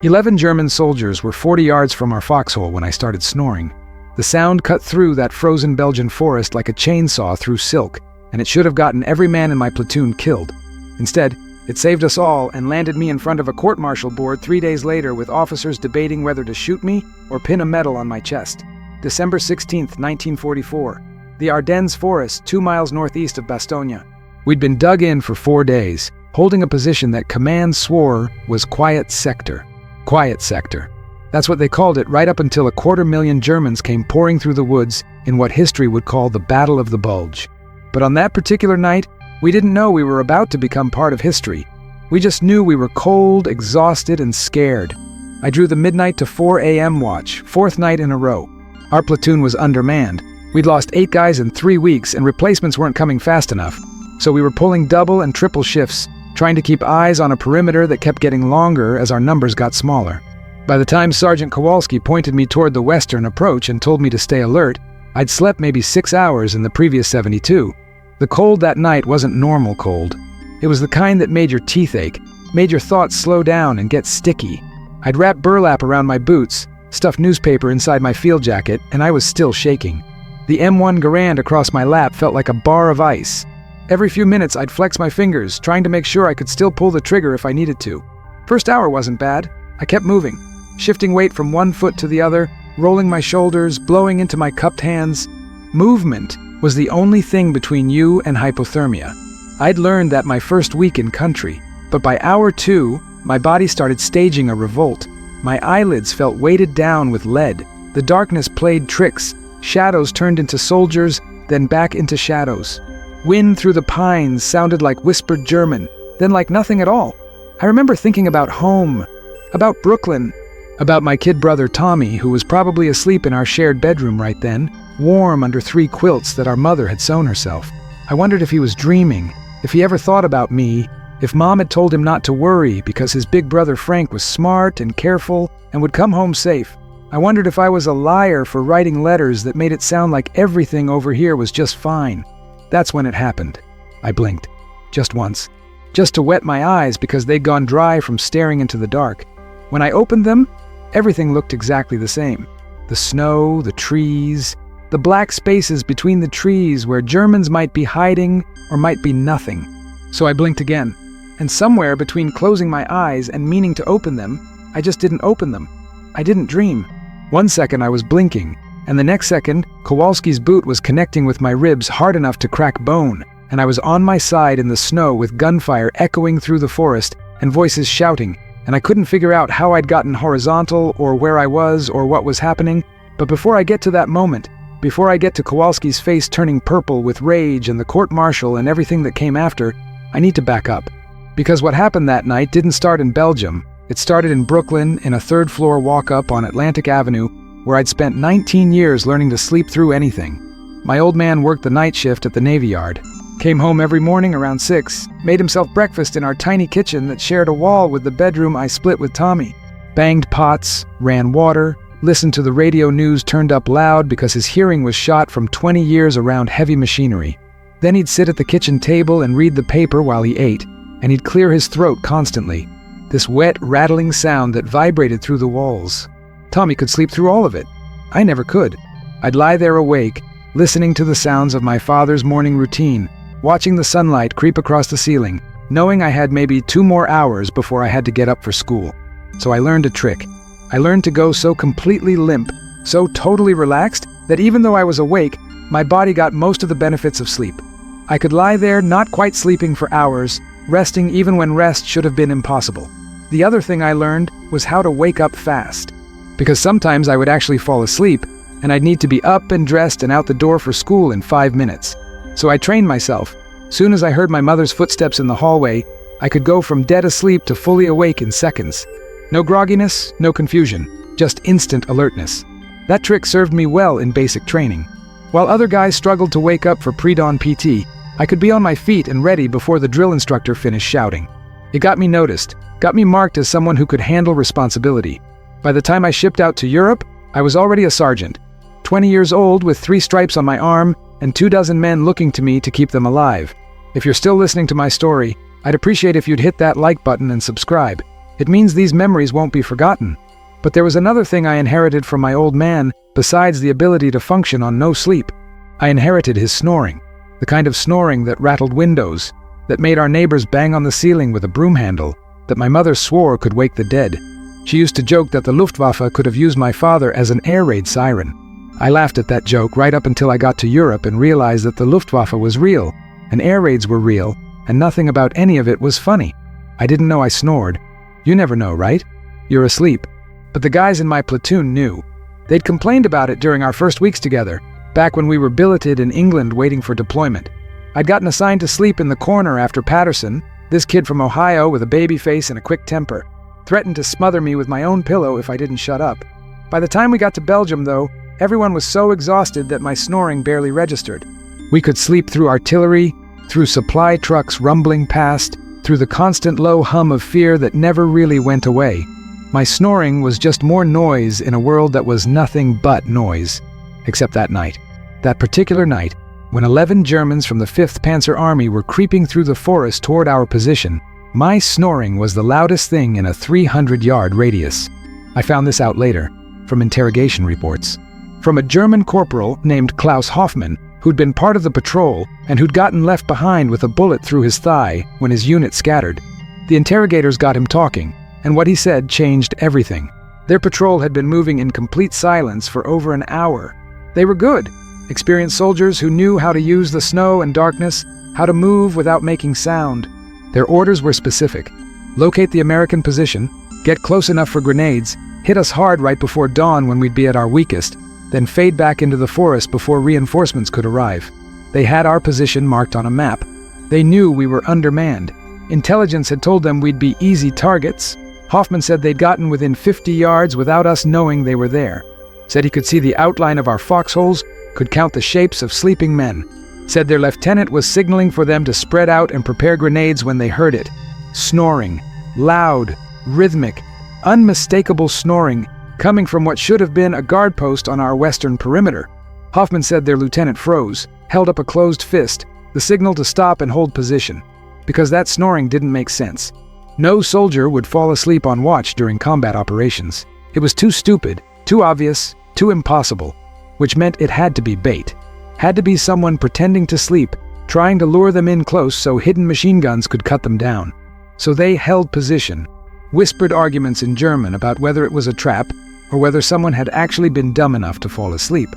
11 German soldiers were 40 yards from our foxhole when I started snoring. The sound cut through that frozen Belgian forest like a chainsaw through silk, and it should have gotten every man in my platoon killed. Instead, it saved us all and landed me in front of a court-martial board 3 days later with officers debating whether to shoot me or pin a medal on my chest. December 16, 1944. The Ardennes Forest, 2 miles northeast of Bastogne. We'd been dug in for 4 days, holding a position that command swore was Quiet Sector. Quiet Sector. That's what they called it right up until 250,000 Germans came pouring through the woods in what history would call the Battle of the Bulge. But on that particular night, we didn't know we were about to become part of history. We just knew we were cold, exhausted, and scared. I drew the midnight to 4 a.m. watch, 4th night in a row. Our platoon was undermanned. We'd lost 8 guys in 3 weeks, and replacements weren't coming fast enough. So we were pulling double and triple shifts, trying to keep eyes on a perimeter that kept getting longer as our numbers got smaller. By the time Sergeant Kowalski pointed me toward the western approach and told me to stay alert, I'd slept maybe 6 hours in the previous 72. The cold that night wasn't normal cold. It was the kind that made your teeth ache, made your thoughts slow down and get sticky. I'd wrapped burlap around my boots, stuffed newspaper inside my field jacket, and I was still shaking. The M1 Garand across my lap felt like a bar of ice. Every few minutes I'd flex my fingers, trying to make sure I could still pull the trigger if I needed to. First hour wasn't bad. I kept moving, shifting weight from one foot to the other, rolling my shoulders, blowing into my cupped hands. Movement was the only thing between you and hypothermia. I'd learned that my first week in country, but by hour 2, my body started staging a revolt. My eyelids felt weighted down with lead. The darkness played tricks. Shadows turned into soldiers, then back into shadows. Wind through the pines sounded like whispered German, then like nothing at all. I remember thinking about home, about Brooklyn, about my kid brother Tommy, who was probably asleep in our shared bedroom right then, warm under 3 quilts that our mother had sewn herself. I wondered if he was dreaming, if he ever thought about me, if Mom had told him not to worry because his big brother Frank was smart and careful and would come home safe. I wondered if I was a liar for writing letters that made it sound like everything over here was just fine. That's when it happened. I blinked. Just once. Just to wet my eyes because they'd gone dry from staring into the dark. When I opened them, everything looked exactly the same. The snow, the trees, the black spaces between the trees where Germans might be hiding or might be nothing. So I blinked again. And somewhere between closing my eyes and meaning to open them, I just didn't open them. I didn't dream. 1 second I was blinking, and the next second, Kowalski's boot was connecting with my ribs hard enough to crack bone, and I was on my side in the snow with gunfire echoing through the forest and voices shouting, and I couldn't figure out how I'd gotten horizontal or where I was or what was happening. But before I get to that moment, before I get to Kowalski's face turning purple with rage and the court-martial and everything that came after, I need to back up. Because what happened that night didn't start in Belgium. It started in Brooklyn in a 3rd-floor walk-up on Atlantic Avenue, where I'd spent 19 years learning to sleep through anything. My old man worked the night shift at the Navy Yard, came home every morning around 6, made himself breakfast in our tiny kitchen that shared a wall with the bedroom I split with Tommy, banged pots, ran water, listened to the radio news turned up loud because his hearing was shot from 20 years around heavy machinery. Then he'd sit at the kitchen table and read the paper while he ate, and he'd clear his throat constantly. This wet, rattling sound that vibrated through the walls. Tommy could sleep through all of it. I never could. I'd lie there awake, listening to the sounds of my father's morning routine, watching the sunlight creep across the ceiling, knowing I had maybe 2 more hours before I had to get up for school. So I learned a trick. I learned to go so completely limp, so totally relaxed, that even though I was awake, my body got most of the benefits of sleep. I could lie there not quite sleeping for hours, resting even when rest should have been impossible. The other thing I learned was how to wake up fast. Because sometimes I would actually fall asleep, and I'd need to be up and dressed and out the door for school in 5 minutes. So I trained myself. Soon as I heard my mother's footsteps in the hallway, I could go from dead asleep to fully awake in seconds. No grogginess, no confusion, just instant alertness. That trick served me well in basic training. While other guys struggled to wake up for pre-dawn PT, I could be on my feet and ready before the drill instructor finished shouting. It got me noticed, got me marked as someone who could handle responsibility. By the time I shipped out to Europe, I was already a sergeant, 20 years old with 3 stripes on my arm and 24 men looking to me to keep them alive. If you're still listening to my story, I'd appreciate if you'd hit that like button and subscribe. It means these memories won't be forgotten. But there was another thing I inherited from my old man besides the ability to function on no sleep. I inherited his snoring. The kind of snoring that rattled windows, that made our neighbors bang on the ceiling with a broom handle, that my mother swore could wake the dead. She used to joke that the Luftwaffe could have used my father as an air raid siren. I laughed at that joke right up until I got to Europe and realized that the Luftwaffe was real, and air raids were real, and nothing about any of it was funny. I didn't know I snored. You never know, right? You're asleep. But the guys in my platoon knew. They'd complained about it during our first weeks together, back when we were billeted in England waiting for deployment. I'd gotten assigned to sleep in the corner after Patterson, this kid from Ohio with a baby face and a quick temper, threatened to smother me with my own pillow if I didn't shut up. By the time we got to Belgium, though, everyone was so exhausted that my snoring barely registered. We could sleep through artillery, through supply trucks rumbling past, through the constant low hum of fear that never really went away. My snoring was just more noise in a world that was nothing but noise. Except that night. That particular night, when 11 Germans from the 5th Panzer Army were creeping through the forest toward our position, my snoring was the loudest thing in a 300-yard radius. I found this out later, from interrogation reports. From a German corporal named Klaus Hoffmann, who'd been part of the patrol and who'd gotten left behind with a bullet through his thigh when his unit scattered. The interrogators got him talking, and what he said changed everything. Their patrol had been moving in complete silence for over an hour. They were good, experienced soldiers who knew how to use the snow and darkness, how to move without making sound. Their orders were specific. Locate the American position, get close enough for grenades, hit us hard right before dawn when we'd be at our weakest, then fade back into the forest before reinforcements could arrive. They had our position marked on a map. They knew we were undermanned. Intelligence had told them we'd be easy targets. Hoffman said they'd gotten within 50 yards without us knowing they were there. Said he could see the outline of our foxholes, could count the shapes of sleeping men. Said their lieutenant was signaling for them to spread out and prepare grenades when they heard it. Snoring. Loud. Rhythmic. Unmistakable snoring, coming from what should have been a guard post on our western perimeter. Hoffman said their lieutenant froze, held up a closed fist, the signal to stop and hold position, because that snoring didn't make sense. No soldier would fall asleep on watch during combat operations. It was too stupid, too obvious, too impossible, which meant it had to be bait. Had to be someone pretending to sleep, trying to lure them in close so hidden machine guns could cut them down. So they held position, whispered arguments in German about whether it was a trap or whether someone had actually been dumb enough to fall asleep.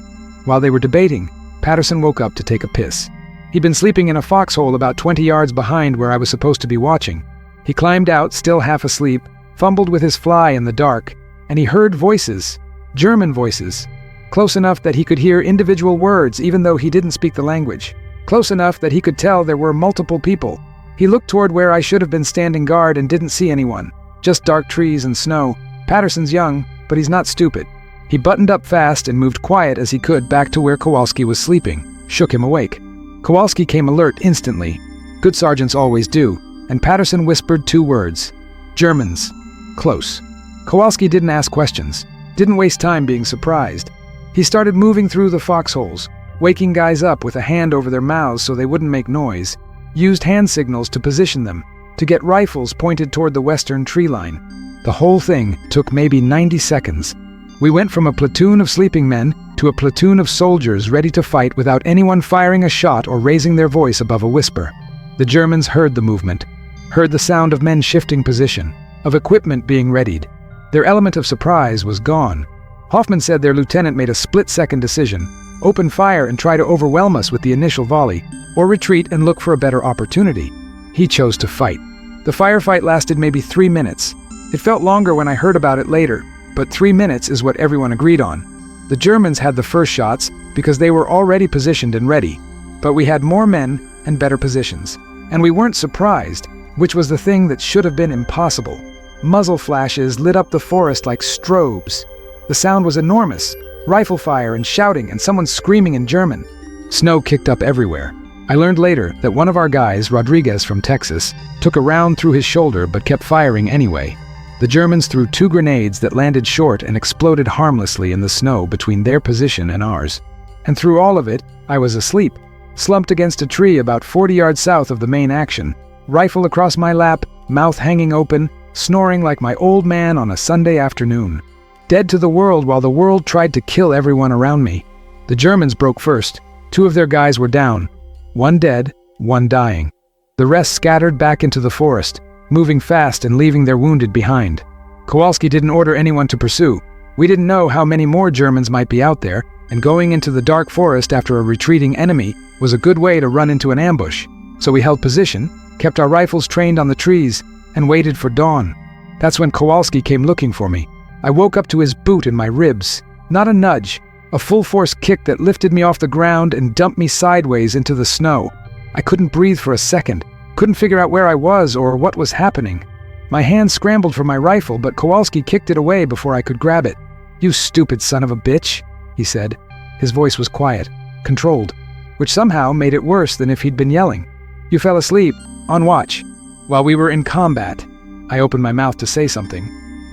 While they were debating, Patterson woke up to take a piss. He'd been sleeping in a foxhole about 20 yards behind where I was supposed to be watching. He climbed out, still half asleep, fumbled with his fly in the dark, and he heard voices, German voices, close enough that he could hear individual words even though he didn't speak the language, close enough that he could tell there were multiple people. He looked toward where I should have been standing guard and didn't see anyone, just dark trees and snow. Patterson's young, but he's not stupid. He buttoned up fast and moved quiet as he could back to where Kowalski was sleeping, shook him awake. Kowalski came alert instantly. Good sergeants always do, and Patterson whispered 2 words. Germans. Close. Kowalski didn't ask questions, didn't waste time being surprised. He started moving through the foxholes, waking guys up with a hand over their mouths so they wouldn't make noise, used hand signals to position them, to get rifles pointed toward the western tree line. The whole thing took maybe 90 seconds. We went from a platoon of sleeping men to a platoon of soldiers ready to fight without anyone firing a shot or raising their voice above a whisper. The Germans heard the movement, heard the sound of men shifting position, of equipment being readied. Their element of surprise was gone. Hoffman said their lieutenant made a split-second decision: open fire and try to overwhelm us with the initial volley, or retreat and look for a better opportunity. He chose to fight. The firefight lasted maybe 3 minutes. It felt longer when I heard about it later, but 3 minutes is what everyone agreed on. The Germans had the first shots because they were already positioned and ready, but we had more men and better positions. And we weren't surprised, which was the thing that should have been impossible. Muzzle flashes lit up the forest like strobes. The sound was enormous, rifle fire and shouting and someone screaming in German. Snow kicked up everywhere. I learned later that one of our guys, Rodriguez from Texas, took a round through his shoulder but kept firing anyway. The Germans threw 2 grenades that landed short and exploded harmlessly in the snow between their position and ours. And through all of it, I was asleep, slumped against a tree about 40 yards south of the main action, rifle across my lap, mouth hanging open, snoring like my old man on a Sunday afternoon. Dead to the world while the world tried to kill everyone around me. The Germans broke first. 2 of their guys were down. 1 dead, 1 dying. The rest scattered back into the forest, moving fast and leaving their wounded behind. Kowalski didn't order anyone to pursue. We didn't know how many more Germans might be out there, and going into the dark forest after a retreating enemy was a good way to run into an ambush. So we held position, kept our rifles trained on the trees, and waited for dawn. That's when Kowalski came looking for me. I woke up to his boot in my ribs. Not a nudge, a full-force kick that lifted me off the ground and dumped me sideways into the snow. I couldn't breathe for a second, couldn't figure out where I was or what was happening. My hand scrambled for my rifle, but Kowalski kicked it away before I could grab it. "You stupid son of a bitch," he said. His voice was quiet, controlled, which somehow made it worse than if he'd been yelling. "You fell asleep, on watch, while we were in combat." I opened my mouth to say something.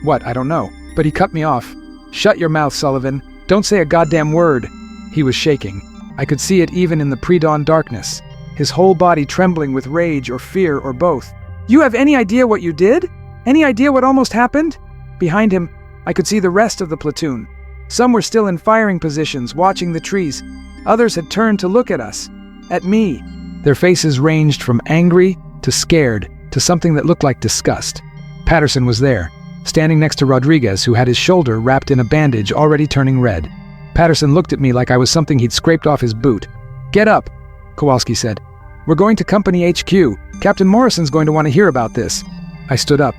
What, I don't know, but he cut me off. "Shut your mouth, Sullivan. Don't say a goddamn word." He was shaking. I could see it even in the pre-dawn darkness, his whole body trembling with rage or fear or both. "You have any idea what you did? Any idea what almost happened?" Behind him, I could see the rest of the platoon. Some were still in firing positions, watching the trees. Others had turned to look at us, at me. Their faces ranged from angry to scared to something that looked like disgust. Patterson was there, standing next to Rodriguez, who had his shoulder wrapped in a bandage already turning red. Patterson looked at me like I was something he'd scraped off his boot. "Get up," Kowalski said. "We're going to Company HQ. Captain Morrison's going to want to hear about this." I stood up.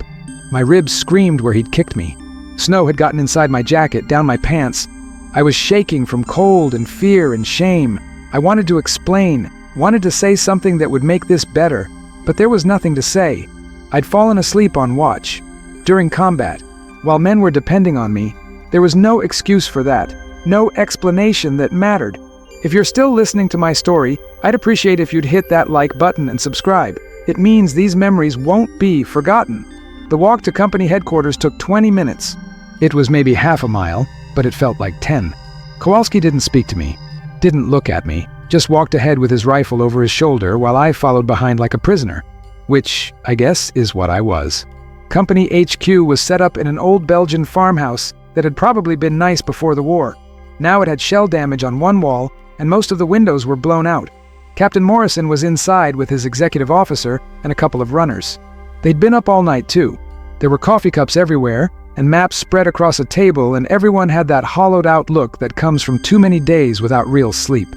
My ribs screamed where he'd kicked me. Snow had gotten inside my jacket, down my pants. I was shaking from cold and fear and shame. I wanted to explain, wanted to say something that would make this better, but there was nothing to say. I'd fallen asleep on watch. During combat, while men were depending on me, there was no excuse for that, no explanation that mattered. If you're still listening to my story, I'd appreciate if you'd hit that like button and subscribe. It means these memories won't be forgotten. The walk to company headquarters took 20 minutes. It was maybe half a mile, but it felt like 10. Kowalski didn't speak to me, didn't look at me, just walked ahead with his rifle over his shoulder while I followed behind like a prisoner, which, I guess, is what I was. Company HQ was set up in an old Belgian farmhouse that had probably been nice before the war. Now it had shell damage on one wall, and most of the windows were blown out. Captain Morrison was inside with his executive officer and a couple of runners. They'd been up all night, too. There were coffee cups everywhere, and maps spread across a table, and everyone had that hollowed-out look that comes from too many days without real sleep.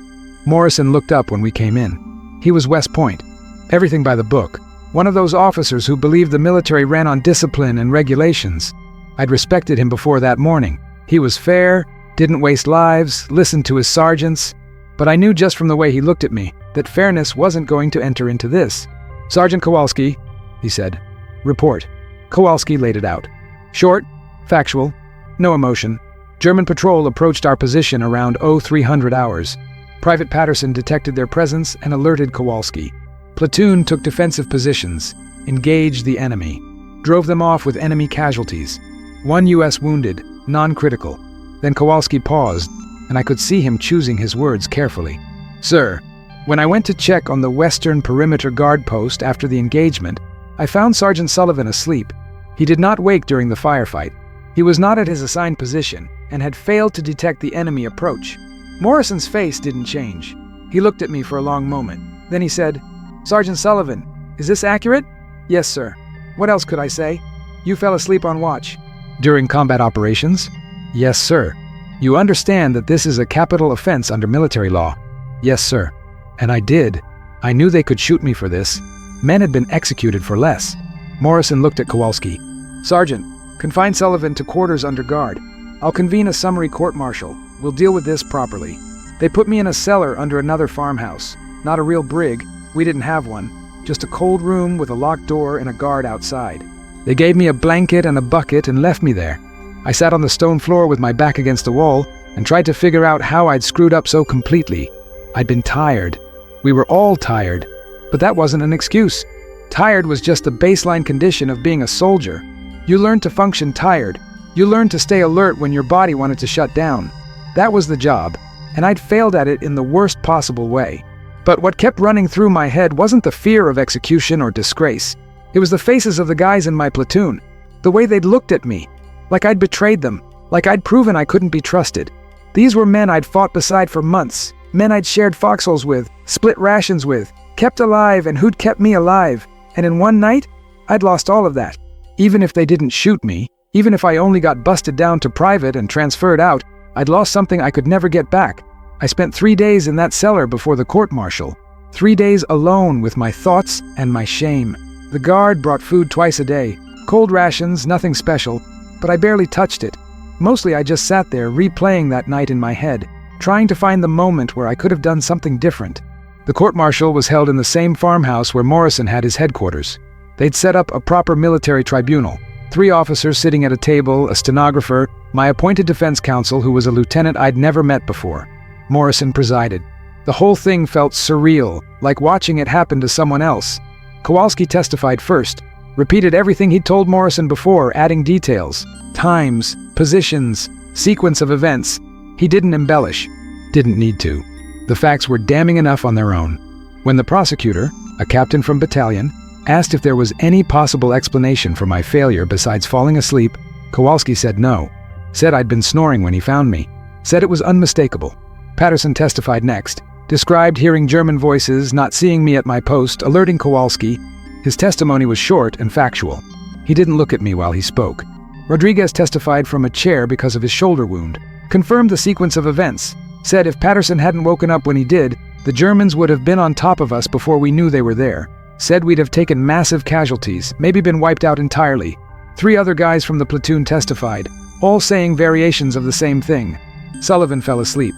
Morrison looked up when we came in. He was West Point. Everything by the book. One of those officers who believed the military ran on discipline and regulations. I'd respected him before that morning. He was fair, didn't waste lives, listened to his sergeants. But I knew just from the way he looked at me that fairness wasn't going to enter into this. "Sergeant Kowalski," he said. "Report." Kowalski laid it out. Short, factual, no emotion. German patrol approached our position around 0300 hours. Private Patterson detected their presence and alerted Kowalski. Platoon took defensive positions, engaged the enemy, drove them off with enemy casualties. 1 U.S. wounded, non-critical. Then Kowalski paused, and I could see him choosing his words carefully. "Sir, when I went to check on the western perimeter guard post after the engagement, I found Sergeant Sullivan asleep. He did not wake during the firefight. He was not at his assigned position and had failed to detect the enemy approach." Morrison's face didn't change. He looked at me for a long moment. Then he said, "Sergeant Sullivan, is this accurate?" "Yes, sir." "What else could I say?" "You fell asleep on watch." "During combat operations?" "Yes, sir." "You understand that this is a capital offense under military law?" "Yes, sir." And I did. I knew they could shoot me for this. Men had been executed for less. Morrison looked at Kowalski. "Sergeant, confine Sullivan to quarters under guard. I'll convene a summary court-martial. We'll deal with this properly." They put me in a cellar under another farmhouse. Not a real brig. We didn't have one. Just a cold room with a locked door and a guard outside. They gave me a blanket and a bucket and left me there. I sat on the stone floor with my back against the wall and tried to figure out how I'd screwed up so completely. I'd been tired. We were all tired. But that wasn't an excuse. Tired was just the baseline condition of being a soldier. You learned to function tired. You learned to stay alert when your body wanted to shut down. That was the job, and I'd failed at it in the worst possible way. But what kept running through my head wasn't the fear of execution or disgrace. It was the faces of the guys in my platoon. The way they'd looked at me. Like I'd betrayed them. Like I'd proven I couldn't be trusted. These were men I'd fought beside for months. Men I'd shared foxholes with, split rations with, kept alive, and who'd kept me alive. And in one night, I'd lost all of that. Even if they didn't shoot me, even if I only got busted down to private and transferred out, I'd lost something I could never get back. I spent 3 days in that cellar before the court-martial. 3 days alone with my thoughts and my shame. The guard brought food twice a day. Cold rations, nothing special, but I barely touched it. Mostly I just sat there replaying that night in my head, trying to find the moment where I could have done something different. The court-martial was held in the same farmhouse where Morrison had his headquarters. They'd set up a proper military tribunal. 3 officers sitting at a table, a stenographer, my appointed defense counsel who was a lieutenant I'd never met before. Morrison presided. The whole thing felt surreal, like watching it happen to someone else. Kowalski testified first, repeated everything he'd told Morrison before, adding details, times, positions, sequence of events. He didn't embellish. Didn't need to. The facts were damning enough on their own. When the prosecutor, a captain from battalion, asked if there was any possible explanation for my failure besides falling asleep, Kowalski said no. Said I'd been snoring when he found me. Said it was unmistakable. Patterson testified next. Described hearing German voices, not seeing me at my post, alerting Kowalski. His testimony was short and factual. He didn't look at me while he spoke. Rodriguez testified from a chair because of his shoulder wound. Confirmed the sequence of events. Said if Patterson hadn't woken up when he did, the Germans would have been on top of us before we knew they were there. Said we'd have taken massive casualties, maybe been wiped out entirely. 3 other guys from the platoon testified, all saying variations of the same thing. Sullivan fell asleep.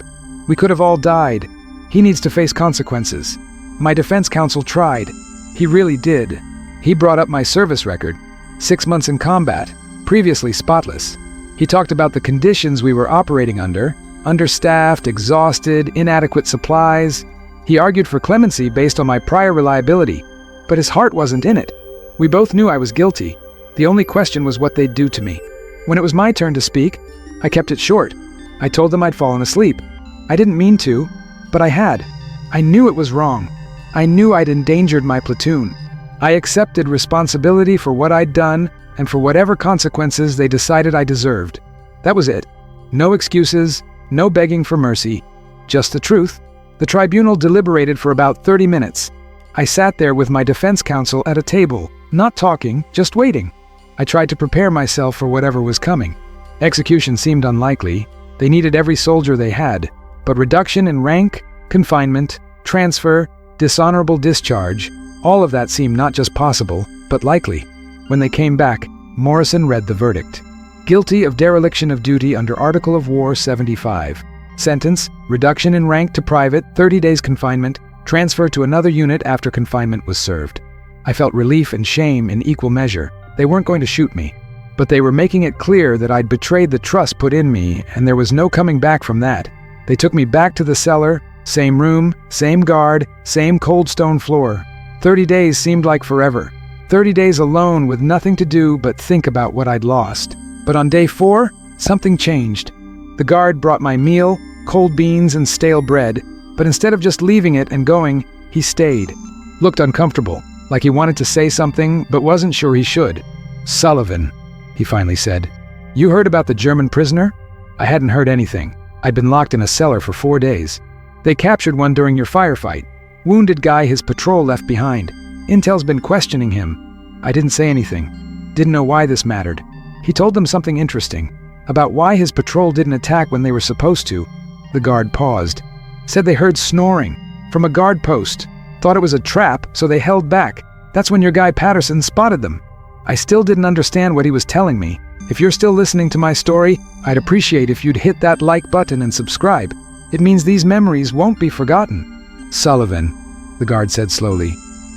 We could have all died. He needs to face consequences. My defense counsel tried. He really did. He brought up my service record. 6 months in combat, previously spotless. He talked about the conditions we were operating under, understaffed, exhausted, inadequate supplies. He argued for clemency based on my prior reliability, but his heart wasn't in it. We both knew I was guilty. The only question was what they'd do to me. When it was my turn to speak, I kept it short. I told them I'd fallen asleep. I didn't mean to, but I had. I knew it was wrong. I knew I'd endangered my platoon. I accepted responsibility for what I'd done and for whatever consequences they decided I deserved. That was it. No excuses, no begging for mercy. Just the truth. The tribunal deliberated for about 30 minutes. I sat there with my defense counsel at a table, not talking, just waiting. I tried to prepare myself for whatever was coming. Execution seemed unlikely. They needed every soldier they had. But reduction in rank, confinement, transfer, dishonorable discharge, all of that seemed not just possible, but likely. When they came back, Morrison read the verdict. Guilty of dereliction of duty under Article of War 75. Sentence, reduction in rank to private, 30 days confinement, transfer to another unit after confinement was served. I felt relief and shame in equal measure. They weren't going to shoot me, but they were making it clear that I'd betrayed the trust put in me, and there was no coming back from that. They took me back to the cellar, same room, same guard, same cold stone floor. 30 days seemed like forever. 30 days alone with nothing to do but think about what I'd lost. But on day 4, something changed. The guard brought my meal, cold beans and stale bread, but instead of just leaving it and going, he stayed. Looked uncomfortable, like he wanted to say something but wasn't sure he should. "Sullivan," he finally said. "You heard about the German prisoner?" I hadn't heard anything. I'd been locked in a cellar for 4 days. They captured one during your firefight. Wounded guy his patrol left behind. Intel's been questioning him. I didn't say anything. Didn't know why this mattered. He told them something interesting, about why his patrol didn't attack when they were supposed to. The guard paused. Said they heard snoring from a guard post. Thought it was a trap, so they held back. That's when your guy Patterson spotted them. I still didn't understand what he was telling me. If you're still listening to my story, I'd appreciate if you'd hit that like button and subscribe. It means these memories won't be forgotten. "Sullivan," the guard said slowly.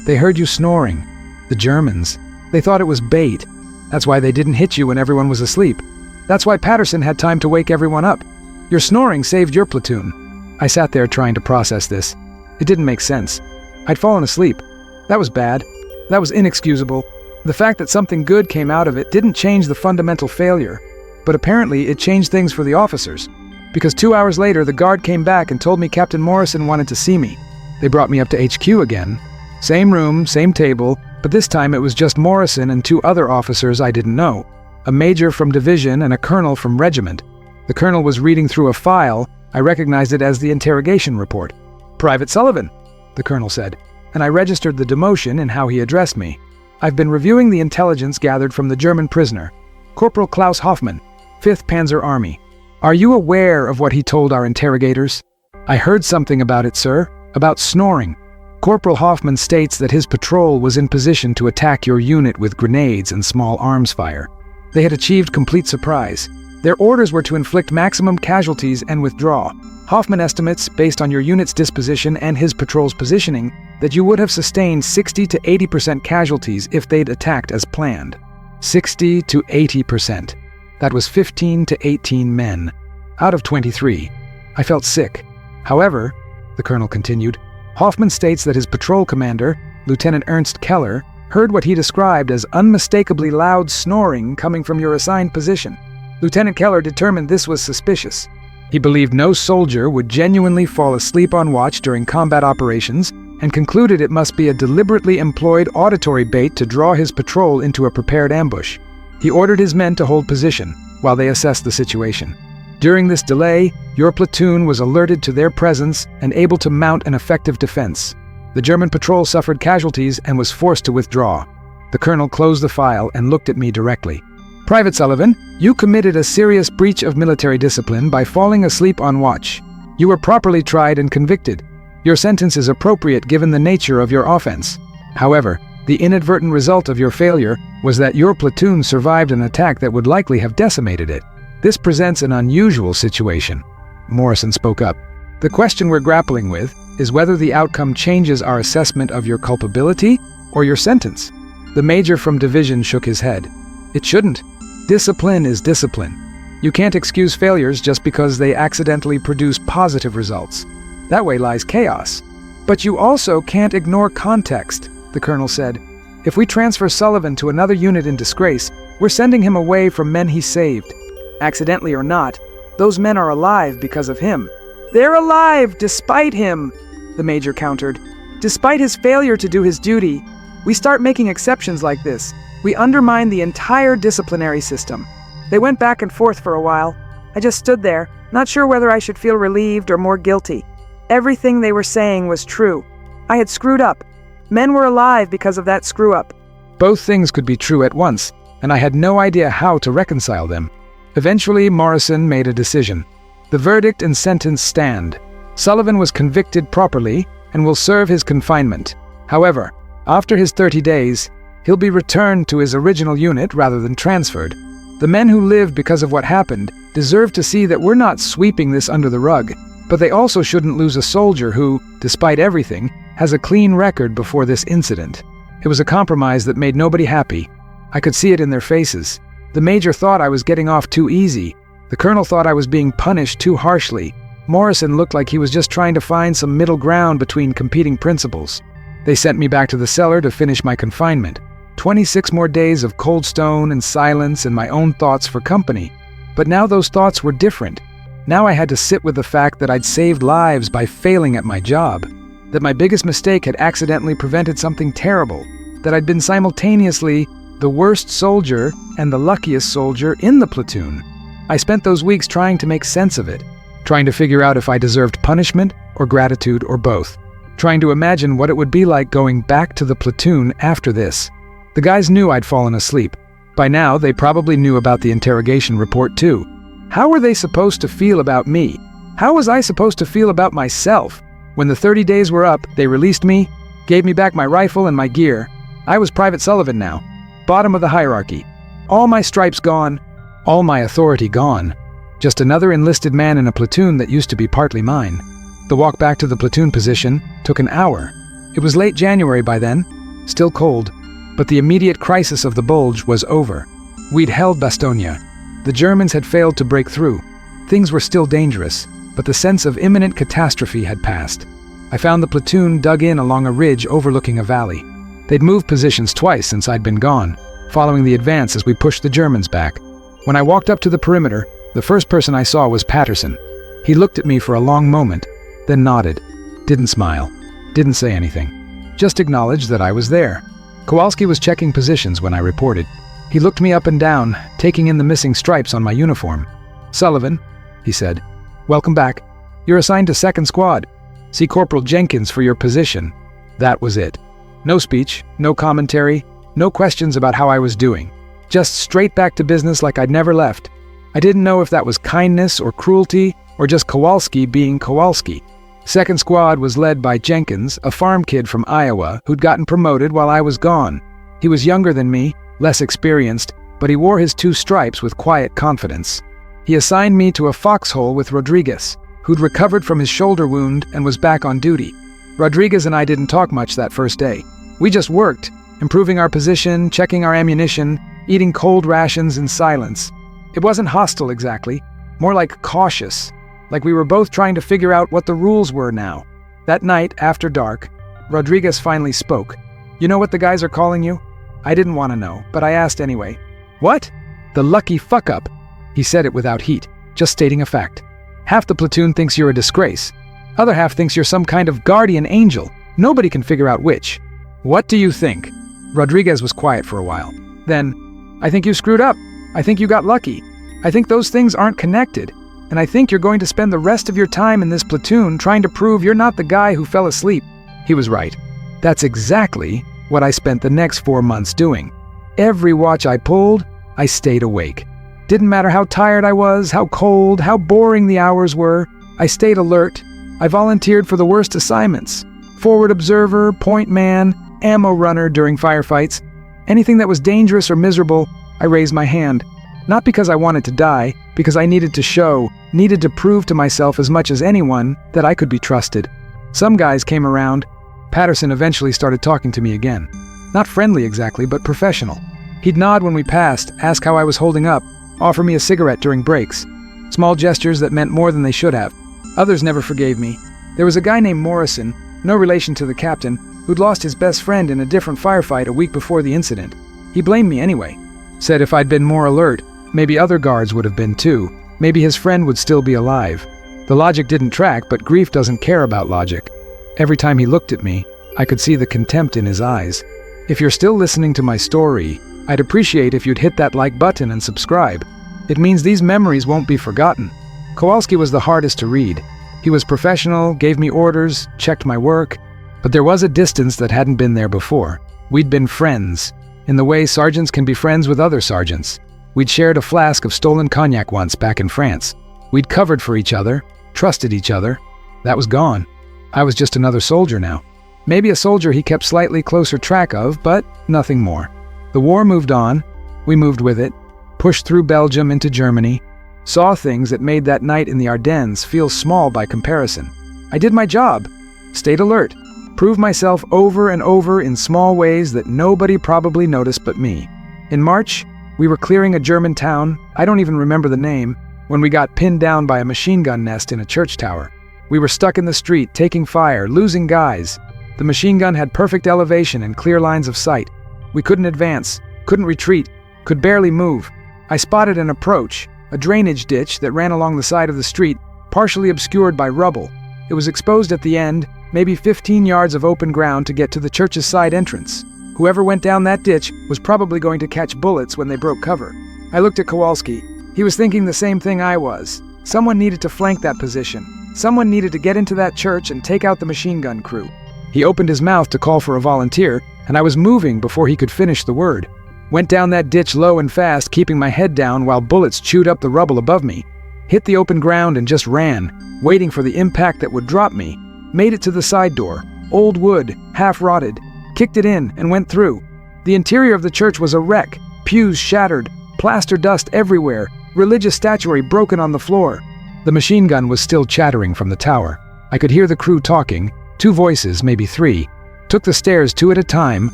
"They heard you snoring. The Germans. They thought it was bait. That's why they didn't hit you when everyone was asleep. That's why Patterson had time to wake everyone up. Your snoring saved your platoon." I sat there trying to process this. It didn't make sense. I'd fallen asleep. That was bad. That was inexcusable. The fact that something good came out of it didn't change the fundamental failure. But apparently it changed things for the officers. Because 2 hours later, the guard came back and told me Captain Morrison wanted to see me. They brought me up to HQ again. Same room, same table, but this time it was just Morrison and 2 other officers I didn't know. a major from division and a colonel from regiment. The colonel was reading through a file. I recognized it as the interrogation report. "Private Sullivan," the colonel said, and I registered the demotion in how he addressed me. "I've been reviewing the intelligence gathered from the German prisoner, Corporal Klaus Hoffmann, 5th Panzer Army. Are you aware of what he told our interrogators?" "I heard something about it, sir, about snoring. Corporal Hoffmann states that his patrol was in position to attack your unit with grenades and small arms fire. They had achieved complete surprise. Their orders were to inflict maximum casualties and withdraw. Hoffmann estimates, based on your unit's disposition and his patrol's positioning, that you would have sustained 60 to 80% casualties if they'd attacked as planned." 60 to 80%. That was 15 to 18 men, out of 23. I felt sick. "However," the colonel continued, "Hoffmann states that his patrol commander, Lieutenant Ernst Keller, heard what he described as unmistakably loud snoring coming from your assigned position. Lieutenant Keller determined this was suspicious. He believed no soldier would genuinely fall asleep on watch during combat operations and concluded it must be a deliberately employed auditory bait to draw his patrol into a prepared ambush. He ordered his men to hold position while they assessed the situation. During this delay, your platoon was alerted to their presence and able to mount an effective defense. The German patrol suffered casualties and was forced to withdraw." The colonel closed the file and looked at me directly. "Private Sullivan, you committed a serious breach of military discipline by falling asleep on watch. You were properly tried and convicted. Your sentence is appropriate given the nature of your offense. However, the inadvertent result of your failure was that your platoon survived an attack that would likely have decimated it. This presents an unusual situation." Morrison spoke up. "The question we're grappling with is whether the outcome changes our assessment of your culpability or your sentence." The major from division shook his head. "It shouldn't. Discipline is discipline. You can't excuse failures just because they accidentally produce positive results. That way lies chaos. But you also can't ignore context," the colonel said. "If we transfer Sullivan to another unit in disgrace, we're sending him away from men he saved. Accidentally or not, those men are alive because of him." "They're alive despite him," the major countered. "Despite his failure to do his duty. We start making exceptions like this. We undermine the entire disciplinary system." They went back and forth for a while. I just stood there, not sure whether I should feel relieved or more guilty. Everything they were saying was true. I had screwed up. Men were alive because of that screw-up. Both things could be true at once, and I had no idea how to reconcile them. Eventually, Morrison made a decision. The verdict and sentence stand. Sullivan was convicted properly and will serve his confinement. However, after his 30 days, he'll be returned to his original unit rather than transferred. The men who lived because of what happened deserve to see that we're not sweeping this under the rug, but they also shouldn't lose a soldier who, despite everything, has a clean record before this incident. It was a compromise that made nobody happy. I could see it in their faces. The major thought I was getting off too easy. The colonel thought I was being punished too harshly. Morrison looked like he was just trying to find some middle ground between competing principles. They sent me back to the cellar to finish my confinement. 26 more days of cold stone and silence and my own thoughts for company. But now those thoughts were different. Now I had to sit with the fact that I'd saved lives by failing at my job, that my biggest mistake had accidentally prevented something terrible, that I'd been simultaneously the worst soldier and the luckiest soldier in the platoon. I spent those weeks trying to make sense of it, trying to figure out if I deserved punishment or gratitude or both, trying to imagine what it would be like going back to the platoon after this. The guys knew I'd fallen asleep. By now, they probably knew about the interrogation report too. How were they supposed to feel about me? How was I supposed to feel about myself? When the 30 days were up, they released me, gave me back my rifle and my gear. I was Private Sullivan now, bottom of the hierarchy. All my stripes gone, all my authority gone. Just another enlisted man in a platoon that used to be partly mine. The walk back to the platoon position took an hour. It was late January by then, still cold, but the immediate crisis of the Bulge was over. We'd held Bastogne. The Germans had failed to break through. Things were still dangerous, but the sense of imminent catastrophe had passed. I found the platoon dug in along a ridge overlooking a valley. They'd moved positions twice since I'd been gone, following the advance as we pushed the Germans back. When I walked up to the perimeter, the first person I saw was Patterson. He looked at me for a long moment, then nodded. Didn't smile. Didn't say anything. Just acknowledged that I was there. Kowalski was checking positions when I reported. He looked me up and down, taking in the missing stripes on my uniform. "Sullivan," he said, "welcome back. You're assigned to 2nd Squad. See Corporal Jenkins for your position." That was it. No speech, no commentary, no questions about how I was doing. Just straight back to business like I'd never left. I didn't know if that was kindness or cruelty, or just Kowalski being Kowalski. 2nd Squad was led by Jenkins, a farm kid from Iowa who'd gotten promoted while I was gone. He was younger than me, less experienced, but he wore his 2 stripes with quiet confidence. He assigned me to a foxhole with Rodriguez, who'd recovered from his shoulder wound and was back on duty. Rodriguez and I didn't talk much that first day. We just worked, improving our position, checking our ammunition, eating cold rations in silence. It wasn't hostile exactly, more like cautious, like we were both trying to figure out what the rules were now. That night, after dark, Rodriguez finally spoke. "You know what the guys are calling you?" I didn't want to know, but I asked anyway. "What?" "The lucky fuck-up." He said it without heat, just stating a fact. "Half the platoon thinks you're a disgrace. Other half thinks you're some kind of guardian angel. Nobody can figure out which." "What do you think?" Rodriguez was quiet for a while. Then, "I think you screwed up. I think you got lucky. I think those things aren't connected. And I think you're going to spend the rest of your time in this platoon trying to prove you're not the guy who fell asleep." He was right. That's exactly what I spent the next 4 months doing. Every watch I pulled, I stayed awake. Didn't matter how tired I was, how cold, how boring the hours were, I stayed alert. I volunteered for the worst assignments. Forward observer, point man, ammo runner during firefights. Anything that was dangerous or miserable, I raised my hand. Not because I wanted to die, because I needed to show, needed to prove to myself as much as anyone that I could be trusted. Some guys came around. Patterson eventually started talking to me again. Not friendly exactly, but professional. He'd nod when we passed, ask how I was holding up, offer me a cigarette during breaks. Small gestures that meant more than they should have. Others never forgave me. There was a guy named Morrison, no relation to the captain, who'd lost his best friend in a different firefight a week before the incident. He blamed me anyway. Said if I'd been more alert, maybe other guards would have been too. Maybe his friend would still be alive. The logic didn't track, but grief doesn't care about logic. Every time he looked at me, I could see the contempt in his eyes. If you're still listening to my story, I'd appreciate if you'd hit that like button and subscribe. It means these memories won't be forgotten. Kowalski was the hardest to read. He was professional, gave me orders, checked my work, but there was a distance that hadn't been there before. We'd been friends, in the way sergeants can be friends with other sergeants. We'd shared a flask of stolen cognac once back in France. We'd covered for each other, trusted each other. That was gone. I was just another soldier now. Maybe a soldier he kept slightly closer track of, but nothing more. The war moved on. We moved with it, pushed through Belgium into Germany, saw things that made that night in the Ardennes feel small by comparison. I did my job, stayed alert, proved myself over and over in small ways that nobody probably noticed but me. In March, we were clearing a German town, I don't even remember the name, when we got pinned down by a machine gun nest in a church tower. We were stuck in the street, taking fire, losing guys. The machine gun had perfect elevation and clear lines of sight. We couldn't advance, couldn't retreat, could barely move. I spotted an approach, a drainage ditch that ran along the side of the street, partially obscured by rubble. It was exposed at the end, maybe 15 yards of open ground to get to the church's side entrance. Whoever went down that ditch was probably going to catch bullets when they broke cover. I looked at Kowalski. He was thinking the same thing I was. Someone needed to flank that position. Someone needed to get into that church and take out the machine gun crew. He opened his mouth to call for a volunteer, and I was moving before he could finish the word. Went down that ditch low and fast, keeping my head down while bullets chewed up the rubble above me. Hit the open ground and just ran, waiting for the impact that would drop me. Made it to the side door, old wood, half rotted. Kicked it in and went through. The interior of the church was a wreck, pews shattered, plaster dust everywhere, religious statuary broken on the floor. The machine gun was still chattering from the tower. I could hear the crew talking, 2 voices, maybe 3. Took the stairs 2 at a time,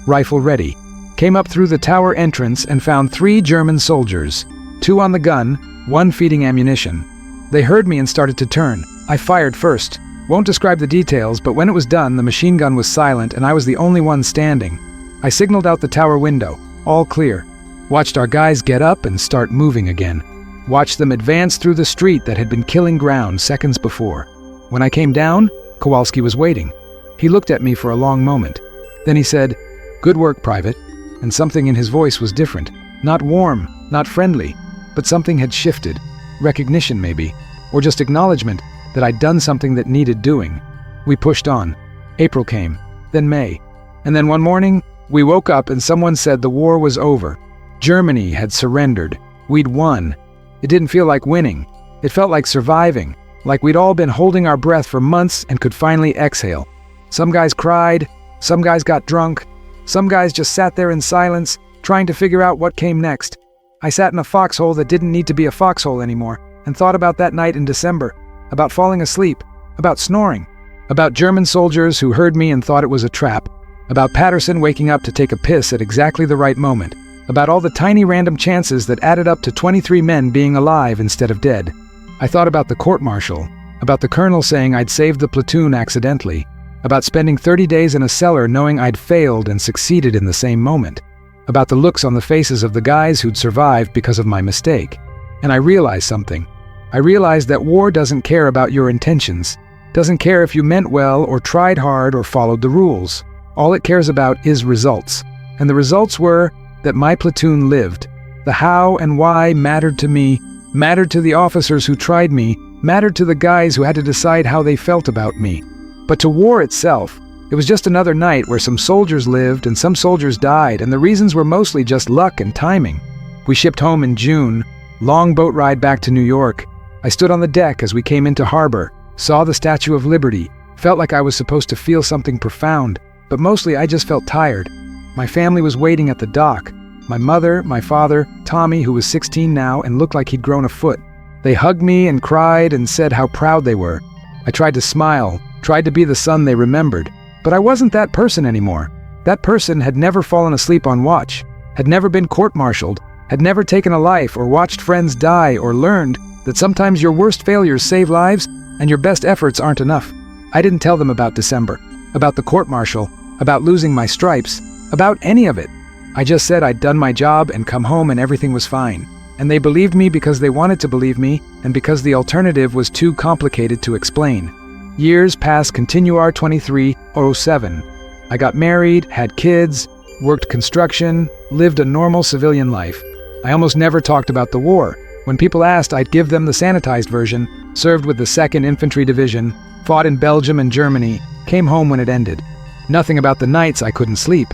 rifle ready. Came up through the tower entrance and found 3 German soldiers, 2 on the gun, 1 feeding ammunition. They heard me and started to turn. I fired first. Won't describe the details, but when it was done, the machine gun was silent and I was the only one standing. I signaled out the tower window, all clear. Watched our guys get up and start moving again. Watched them advance through the street that had been killing ground seconds before. When I came down, Kowalski was waiting. He looked at me for a long moment. Then he said, "Good work, Private," and something in his voice was different. Not warm, not friendly, but something had shifted. Recognition, maybe, or just acknowledgement that I'd done something that needed doing. We pushed on. April came, then May. And then one morning, we woke up and someone said the war was over. Germany had surrendered. We'd won. It didn't feel like winning. It felt like surviving, like we'd all been holding our breath for months and could finally exhale. Some guys cried, some guys got drunk, some guys just sat there in silence, trying to figure out what came next. I sat in a foxhole that didn't need to be a foxhole anymore, and thought about that night in December, about falling asleep, about snoring, about German soldiers who heard me and thought it was a trap, about Patterson waking up to take a piss at exactly the right moment, about all the tiny random chances that added up to 23 men being alive instead of dead. I thought about the court-martial, about the colonel saying I'd saved the platoon accidentally, about spending 30 days in a cellar knowing I'd failed and succeeded in the same moment, about the looks on the faces of the guys who'd survived because of my mistake. And I realized something. I realized that war doesn't care about your intentions, doesn't care if you meant well or tried hard or followed the rules. All it cares about is results. And the results were that my platoon lived. The how and why mattered to me, mattered to the officers who tried me, mattered to the guys who had to decide how they felt about me. But to war itself, it was just another night where some soldiers lived and some soldiers died, and the reasons were mostly just luck and timing. We shipped home in June, long boat ride back to New York. I stood on the deck as we came into harbor, saw the Statue of Liberty, felt like I was supposed to feel something profound, but mostly I just felt tired. My family was waiting at the dock. My mother, my father, Tommy, who was 16 now and looked like he'd grown a foot. They hugged me and cried and said how proud they were. I tried to smile, tried to be the son they remembered, but I wasn't that person anymore. That person had never fallen asleep on watch, had never been court-martialed, had never taken a life or watched friends die or learned that sometimes your worst failures save lives and your best efforts aren't enough. I didn't tell them about December, about the court-martial, about losing my stripes, about any of it. I just said I'd done my job and come home and everything was fine. And they believed me because they wanted to believe me and because the alternative was too complicated to explain. Years passed Continuar 2307. I got married, had kids, worked construction, lived a normal civilian life. I almost never talked about the war. When people asked, I'd give them the sanitized version, served with the 2nd Infantry Division, fought in Belgium and Germany, came home when it ended. Nothing about the nights I couldn't sleep.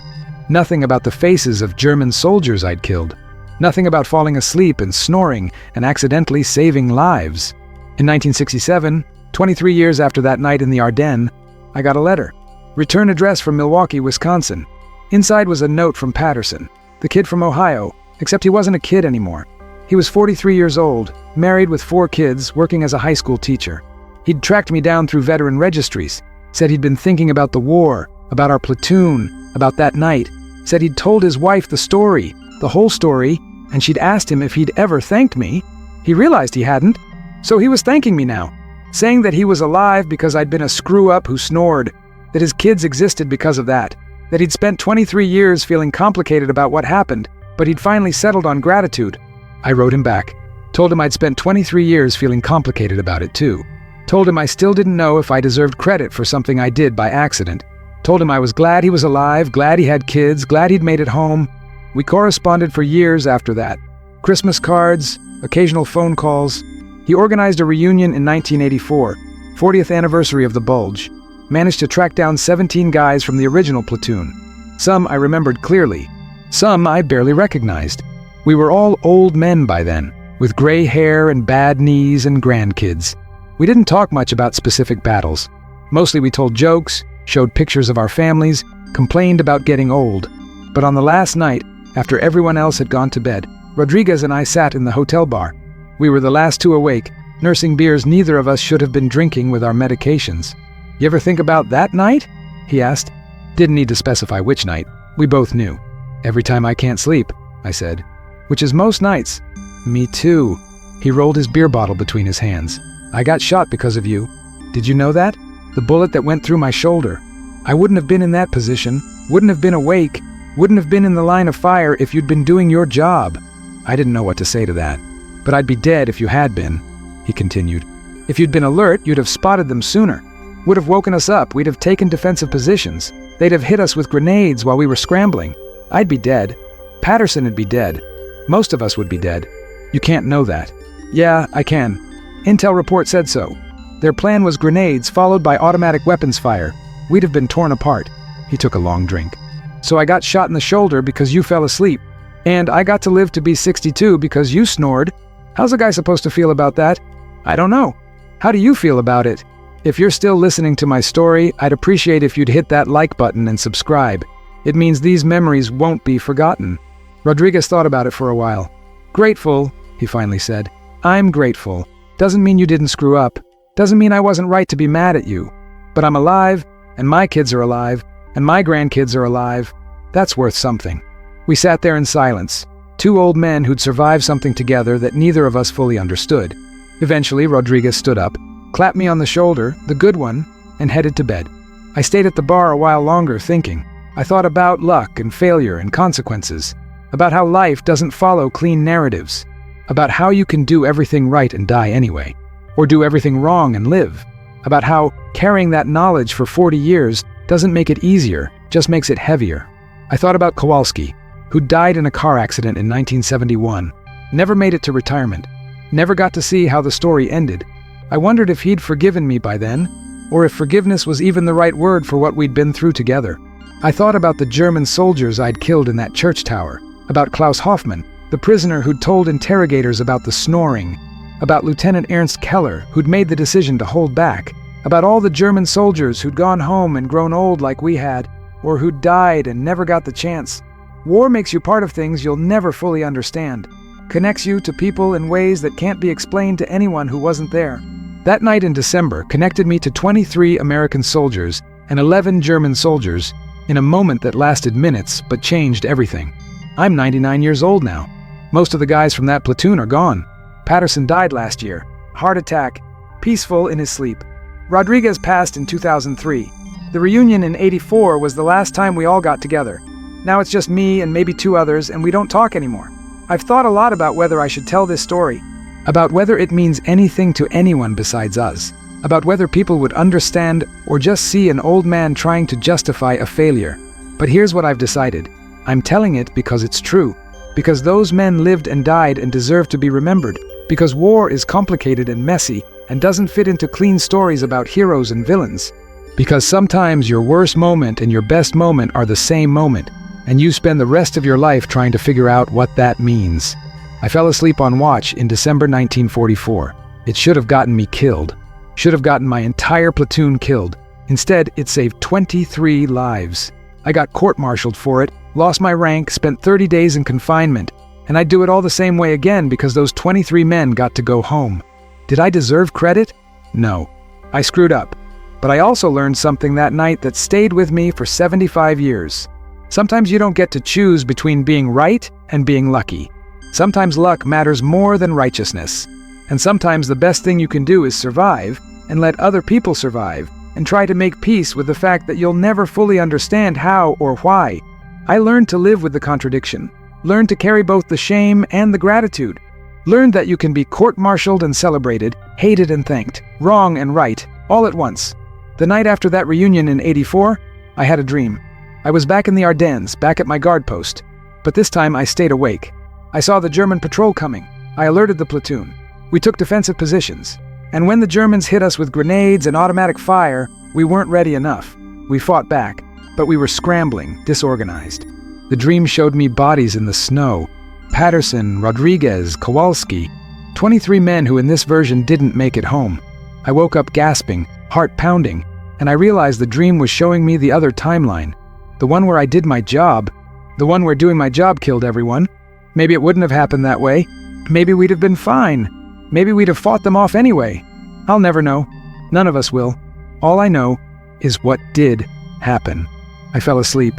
Nothing about the faces of German soldiers I'd killed. Nothing about falling asleep and snoring and accidentally saving lives. In 1967, 23 years after that night in the Ardennes, I got a letter. Return address from Milwaukee, Wisconsin. Inside was a note from Patterson, the kid from Ohio, except he wasn't a kid anymore. He was 43 years old, married with 4 kids, working as a high school teacher. He'd tracked me down through veteran registries, said he'd been thinking about the war, about our platoon, about that night, said he'd told his wife the story, the whole story, and she'd asked him if he'd ever thanked me. He realized he hadn't, so he was thanking me now, saying that he was alive because I'd been a screw-up who snored, that his kids existed because of that he'd spent 23 years feeling complicated about what happened, but he'd finally settled on gratitude. I wrote him back, told him I'd spent 23 years feeling complicated about it too, told him I still didn't know if I deserved credit for something I did by accident, told him I was glad he was alive, glad he had kids, glad he'd made it home. We corresponded for years after that. Christmas cards, occasional phone calls. He organized a reunion in 1984, 40th anniversary of the Bulge. Managed to track down 17 guys from the original platoon. Some I remembered clearly. Some I barely recognized. We were all old men by then, with gray hair and bad knees and grandkids. We didn't talk much about specific battles. Mostly we told jokes, showed pictures of our families, complained about getting old. But on the last night, after everyone else had gone to bed, Rodriguez and I sat in the hotel bar. We were the last 2 awake, nursing beers neither of us should have been drinking with our medications. You ever think about that night? He asked. Didn't need to specify which night. We both knew. Every time I can't sleep, I said. Which is most nights. Me too. He rolled his beer bottle between his hands. I got shot because of you. Did you know that? The bullet that went through my shoulder. I wouldn't have been in that position, wouldn't have been awake, wouldn't have been in the line of fire if you'd been doing your job. I didn't know what to say to that. But I'd be dead if you had been, he continued. If you'd been alert, you'd have spotted them sooner. Would have woken us up, we'd have taken defensive positions. They'd have hit us with grenades while we were scrambling. I'd be dead. Patterson'd be dead. Most of us would be dead. You can't know that. Yeah, I can. Intel report said so. Their plan was grenades followed by automatic weapons fire. We'd have been torn apart. He took a long drink. So I got shot in the shoulder because you fell asleep. And I got to live to be 62 because you snored. How's a guy supposed to feel about that? I don't know. How do you feel about it? If you're still listening to my story, I'd appreciate if you'd hit that like button and subscribe. It means these memories won't be forgotten. Rodriguez thought about it for a while. Grateful, he finally said. I'm grateful. Doesn't mean you didn't screw up. Doesn't mean I wasn't right to be mad at you. But I'm alive, and my kids are alive, and my grandkids are alive. That's worth something. We sat there in silence, two old men who'd survived something together that neither of us fully understood. Eventually, Rodriguez stood up, clapped me on the shoulder, the good one, and headed to bed. I stayed at the bar a while longer thinking. I thought about luck and failure and consequences, about how life doesn't follow clean narratives, about how you can do everything right and die anyway, or do everything wrong and live, about how carrying that knowledge for 40 years doesn't make it easier, just makes it heavier. I thought about Kowalski, who died in a car accident in 1971, never made it to retirement, never got to see how the story ended. I wondered if he'd forgiven me by then, or if forgiveness was even the right word for what we'd been through together. I thought about the German soldiers I'd killed in that church tower, about Klaus Hoffmann, the prisoner who'd told interrogators about the snoring, about Lieutenant Ernst Keller, who'd made the decision to hold back, about all the German soldiers who'd gone home and grown old like we had, or who'd died and never got the chance. War makes you part of things you'll never fully understand, connects you to people in ways that can't be explained to anyone who wasn't there. That night in December connected me to 23 American soldiers and 11 German soldiers in a moment that lasted minutes but changed everything. I'm 99 years old now. Most of the guys from that platoon are gone. Patterson died last year. Heart attack. Peaceful in his sleep. Rodriguez passed in 2003. The reunion in '84 was the last time we all got together. Now it's just me and maybe two others, and we don't talk anymore. I've thought a lot about whether I should tell this story, about whether it means anything to anyone besides us, about whether people would understand or just see an old man trying to justify a failure. But here's what I've decided. I'm telling it because it's true, because those men lived and died and deserve to be remembered, because war is complicated and messy and doesn't fit into clean stories about heroes and villains, because sometimes your worst moment and your best moment are the same moment, and you spend the rest of your life trying to figure out what that means. I fell asleep on watch in December 1944. It should have gotten me killed. Should have gotten my entire platoon killed. Instead, it saved 23 lives. I got court-martialed for it, lost my rank, spent 30 days in confinement, and I'd do it all the same way again because those 23 men got to go home. Did I deserve credit? No. I screwed up. But I also learned something that night that stayed with me for 75 years. Sometimes you don't get to choose between being right and being lucky. Sometimes luck matters more than righteousness. And sometimes the best thing you can do is survive and let other people survive and try to make peace with the fact that you'll never fully understand how or why. I learned to live with the contradiction, learned to carry both the shame and the gratitude, learned that you can be court-martialed and celebrated, hated and thanked, wrong and right, all at once. The night after that reunion in '84, I had a dream. I was back in the Ardennes, back at my guard post, but this time I stayed awake. I saw the German patrol coming. I alerted the platoon. We took defensive positions, and when the Germans hit us with grenades and automatic fire, we weren't ready enough. We fought back, but we were scrambling, disorganized. The dream showed me bodies in the snow. Patterson, Rodriguez, Kowalski, 23 men who in this version didn't make it home. I woke up gasping, heart pounding, and I realized the dream was showing me the other timeline. The one where I did my job. The one where doing my job killed everyone. Maybe it wouldn't have happened that way. Maybe we'd have been fine. Maybe we'd have fought them off anyway. I'll never know. None of us will. All I know is what did happen. I fell asleep.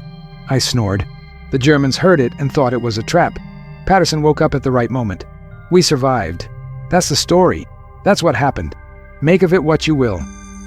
I snored. The Germans heard it and thought it was a trap. Patterson woke up at the right moment. We survived. That's the story. That's what happened. Make of it what you will.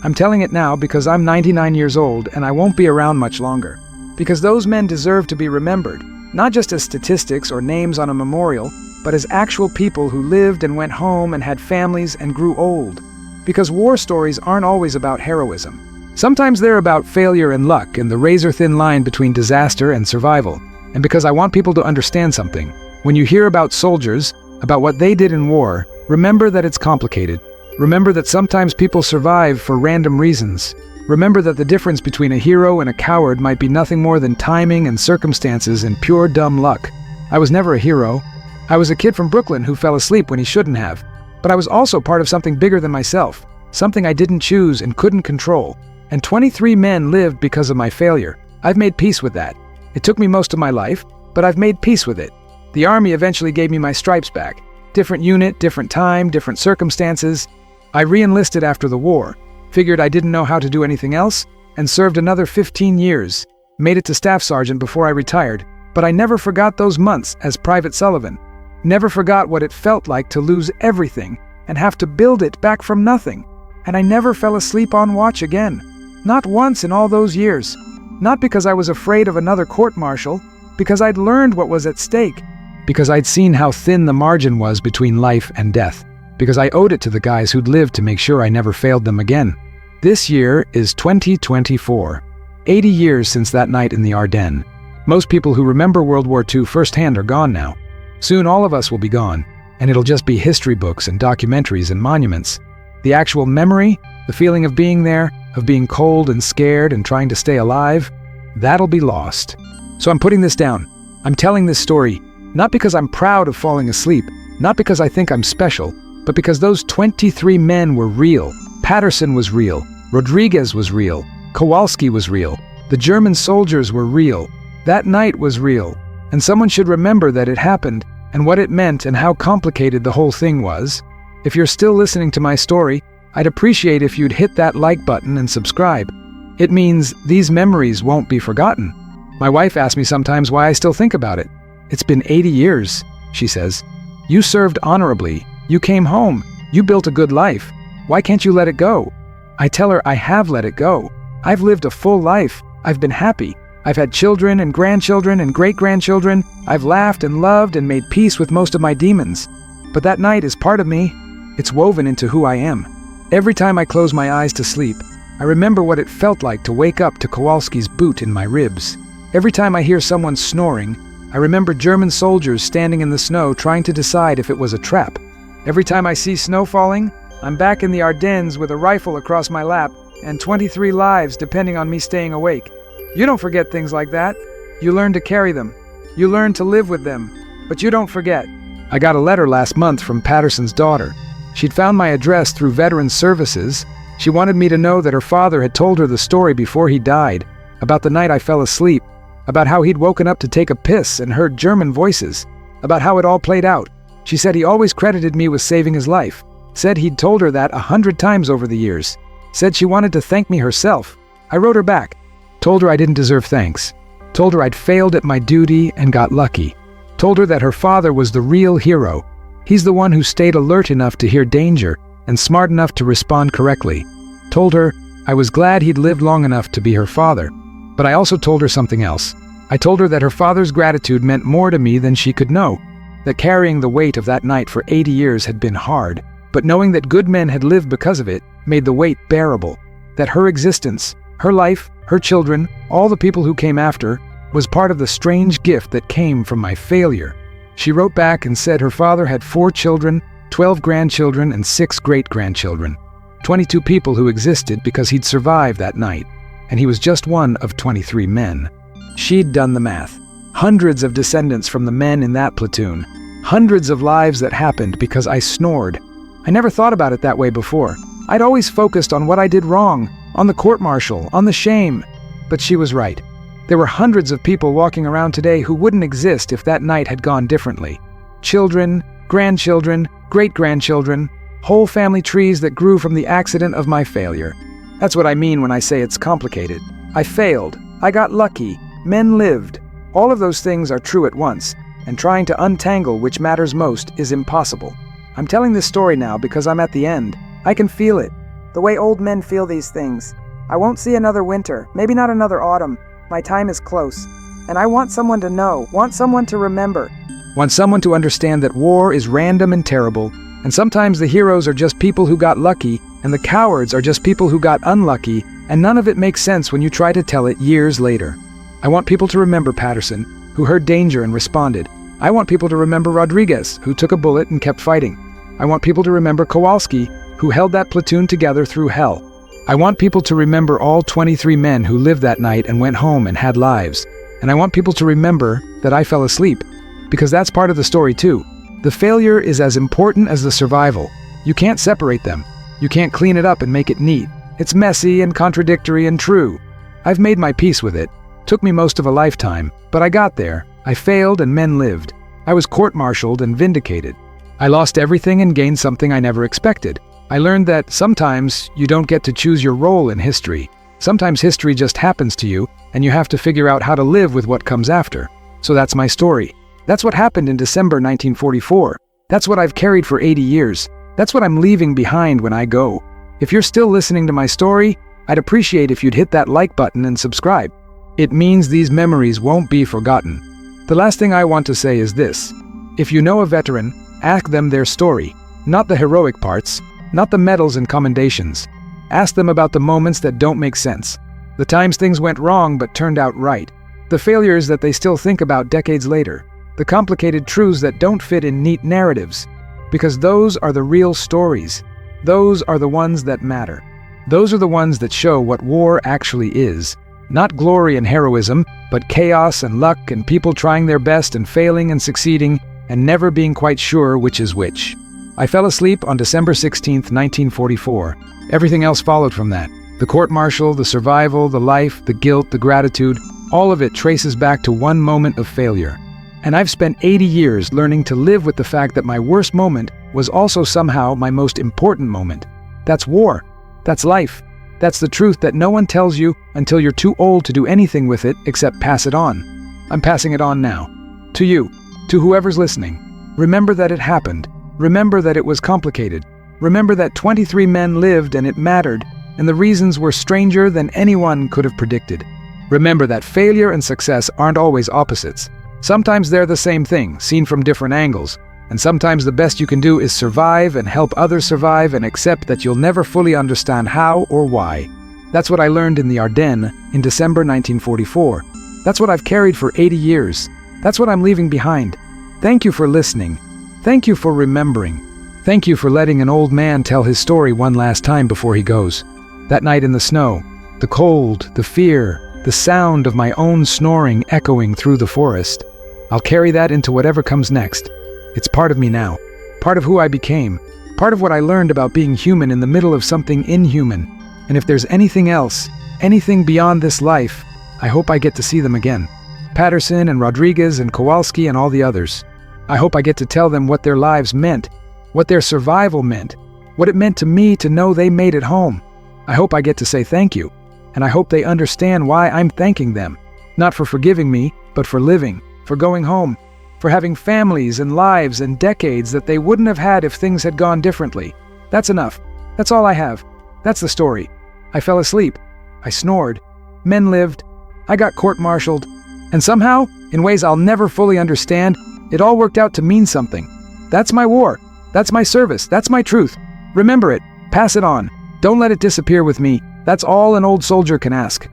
I'm telling it now because I'm 99 years old and I won't be around much longer. Because those men deserve to be remembered, not just as statistics or names on a memorial, but as actual people who lived and went home and had families and grew old. Because war stories aren't always about heroism. Sometimes they're about failure and luck and the razor-thin line between disaster and survival. And because I want people to understand something. When you hear about soldiers, about what they did in war, remember that it's complicated. Remember that sometimes people survive for random reasons. Remember that the difference between a hero and a coward might be nothing more than timing and circumstances and pure dumb luck. I was never a hero. I was a kid from Brooklyn who fell asleep when he shouldn't have. But I was also part of something bigger than myself, something I didn't choose and couldn't control. And 23 men lived because of my failure. I've made peace with that. It took me most of my life, but I've made peace with it. The Army eventually gave me my stripes back. Different unit, different time, different circumstances. I re-enlisted after the war, figured I didn't know how to do anything else, and served another 15 years. Made it to staff sergeant before I retired, but I never forgot those months as Private Sullivan. Never forgot what it felt like to lose everything and have to build it back from nothing. And I never fell asleep on watch again. Not once in all those years. Not because I was afraid of another court-martial, because I'd learned what was at stake. Because I'd seen how thin the margin was between life and death. Because I owed it to the guys who'd lived to make sure I never failed them again. This year is 2024. 80 years since that night in the Ardennes. Most people who remember World War II firsthand are gone now. Soon all of us will be gone, and it'll just be history books and documentaries and monuments. The actual memory, the feeling of being there, of being cold and scared and trying to stay alive, that'll be lost. So I'm putting this down. I'm telling this story, not because I'm proud of falling asleep, not because I think I'm special, but because those 23 men were real. Patterson was real. Rodriguez was real. Kowalski was real. The German soldiers were real. That night was real. And someone should remember that it happened, and what it meant and how complicated the whole thing was. If you're still listening to my story, I'd appreciate if you'd hit that like button and subscribe. It means these memories won't be forgotten. My wife asks me sometimes why I still think about it. It's been 80 years, she says. You served honorably. You came home. You built a good life. Why can't you let it go? I tell her I have let it go. I've lived a full life. I've been happy. I've had children and grandchildren and great-grandchildren. I've laughed and loved and made peace with most of my demons. But that night is part of me. It's woven into who I am. Every time I close my eyes to sleep, I remember what it felt like to wake up to Kowalski's boot in my ribs. Every time I hear someone snoring, I remember German soldiers standing in the snow trying to decide if it was a trap. Every time I see snow falling, I'm back in the Ardennes with a rifle across my lap and 23 lives depending on me staying awake. You don't forget things like that. You learn to carry them. You learn to live with them. But you don't forget. I got a letter last month from Patterson's daughter. She'd found my address through Veterans Services. She wanted me to know that her father had told her the story before he died, about the night I fell asleep, about how he'd woken up to take a piss and heard German voices, about how it all played out. She said he always credited me with saving his life, said he'd told her that 100 times over the years, said she wanted to thank me herself. I wrote her back, told her I didn't deserve thanks, told her I'd failed at my duty and got lucky, told her that her father was the real hero. He's the one who stayed alert enough to hear danger and smart enough to respond correctly. Told her I was glad he'd lived long enough to be her father. But I also told her something else. I told her that her father's gratitude meant more to me than she could know, that carrying the weight of that night for 80 years had been hard, but knowing that good men had lived because of it made the weight bearable, that her existence, her life, her children, all the people who came after, was part of the strange gift that came from my failure. She wrote back and said her father had 4 children, 12 grandchildren, and 6 great-grandchildren, 22 people who existed because he'd survived that night, and he was just one of 23 men. She'd done the math. Hundreds of descendants from the men in that platoon. Hundreds of lives that happened because I snored. I never thought about it that way before. I'd always focused on what I did wrong, on the court-martial, on the shame. But she was right. There were hundreds of people walking around today who wouldn't exist if that night had gone differently. Children, grandchildren, great-grandchildren, whole family trees that grew from the accident of my failure. That's what I mean when I say it's complicated. I failed. I got lucky. Men lived. All of those things are true at once, and trying to untangle which matters most is impossible. I'm telling this story now because I'm at the end. I can feel it. The way old men feel these things. I won't see another winter, maybe not another autumn. My time is close. And I want someone to know, want someone to remember. Want someone to understand that war is random and terrible, and sometimes the heroes are just people who got lucky, and the cowards are just people who got unlucky, and none of it makes sense when you try to tell it years later. I want people to remember Patterson, who heard danger and responded. I want people to remember Rodriguez, who took a bullet and kept fighting. I want people to remember Kowalski, who held that platoon together through hell. I want people to remember all 23 men who lived that night and went home and had lives. And I want people to remember that I fell asleep, because that's part of the story too. The failure is as important as the survival. You can't separate them. You can't clean it up and make it neat. It's messy and contradictory and true. I've made my peace with it. Took me most of a lifetime, but I got there. I failed and men lived. I was court-martialed and vindicated. I lost everything and gained something I never expected. I learned that sometimes you don't get to choose your role in history. Sometimes history just happens to you, and you have to figure out how to live with what comes after. So that's my story. That's what happened in December 1944. That's what I've carried for 80 years. That's what I'm leaving behind when I go. If you're still listening to my story, I'd appreciate if you'd hit that like button and subscribe. It means these memories won't be forgotten. The last thing I want to say is this. If you know a veteran, ask them their story. Not the heroic parts, not the medals and commendations. Ask them about the moments that don't make sense. The times things went wrong but turned out right. The failures that they still think about decades later. The complicated truths that don't fit in neat narratives. Because those are the real stories. Those are the ones that matter. Those are the ones that show what war actually is. Not glory and heroism, but chaos and luck and people trying their best and failing and succeeding and never being quite sure which is which. I fell asleep on December 16, 1944. Everything else followed from that. The court-martial, the survival, the life, the guilt, the gratitude, all of it traces back to one moment of failure. And I've spent 80 years learning to live with the fact that my worst moment was also somehow my most important moment. That's war. That's life. That's the truth that no one tells you until you're too old to do anything with it except pass it on. I'm passing it on now. To you, to whoever's listening. Remember that it happened. Remember that it was complicated. Remember that 23 men lived and it mattered, and the reasons were stranger than anyone could have predicted. Remember that failure and success aren't always opposites. Sometimes they're the same thing, seen from different angles. And sometimes the best you can do is survive and help others survive and accept that you'll never fully understand how or why. That's what I learned in the Ardennes in December 1944. That's what I've carried for 80 years. That's what I'm leaving behind. Thank you for listening. Thank you for remembering. Thank you for letting an old man tell his story one last time before he goes. That night in the snow, the cold, the fear, the sound of my own snoring echoing through the forest. I'll carry that into whatever comes next. It's part of me now, part of who I became, part of what I learned about being human in the middle of something inhuman. And if there's anything else, anything beyond this life, I hope I get to see them again. Patterson and Rodriguez and Kowalski and all the others. I hope I get to tell them what their lives meant, what their survival meant, what it meant to me to know they made it home. I hope I get to say thank you, and I hope they understand why I'm thanking them, not for forgiving me, but for living, for going home, for having families and lives and decades that they wouldn't have had if things had gone differently. That's enough. That's all I have. That's the story. I fell asleep. I snored. Men lived. I got court-martialed. And somehow, in ways I'll never fully understand, it all worked out to mean something. That's my war. That's my service. That's my truth. Remember it. Pass it on. Don't let it disappear with me. That's all an old soldier can ask.